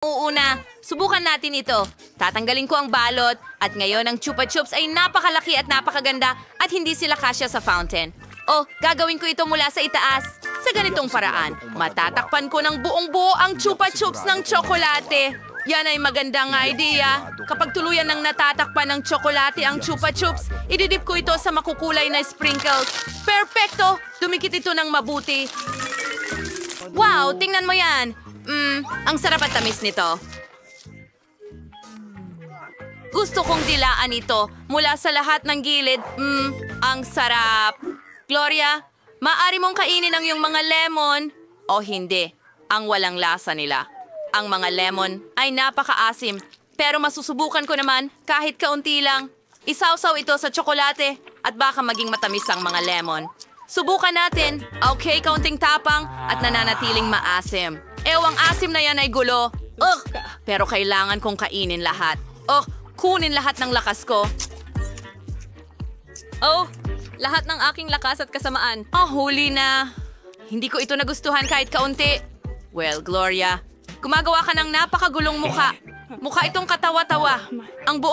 Uuna, subukan natin ito. Tatanggalin ko ang balot at ngayon ang Chupa Chups ay napakalaki at napakaganda at hindi sila kasya sa fountain. Oh, gagawin ko ito mula sa itaas. Sa ganitong paraan, matatakpan ko ng buong-buo ang Chupa Chups ng tsokolate. Yan ay magandang idea. Kapag tuluyan ng natatakpan ng tsokolate ang Chupa Chups, ididip ko ito sa makukulay na sprinkles. Perfecto! Dumikit ito ng mabuti. Wow, tingnan mo yan. Ang sarap at tamis nito. Gusto kong dilaan ito mula sa lahat ng gilid. Ang sarap. Gloria, maaari mong kainin ang iyong mga lemon. O hindi, ang walang lasa nila. Ang mga lemon ay napakaasim. Pero masusubukan ko naman kahit kaunti lang. Isawsaw ito sa tsokolate at baka maging matamis ang mga lemon. Subukan natin. Okay, kaunting tapang at nananatiling maasim. Ewang asim na yan ay gulo. Ugh! Pero kailangan kong kainin lahat. Kunin lahat ng lakas ko. Oh, lahat ng aking lakas at kasamaan. Huli na. Hindi ko ito nagustuhan kahit kaunti. Well, Gloria, gumagawa ka ng napakagulong mukha. Mukha itong katawa-tawa. Ang buong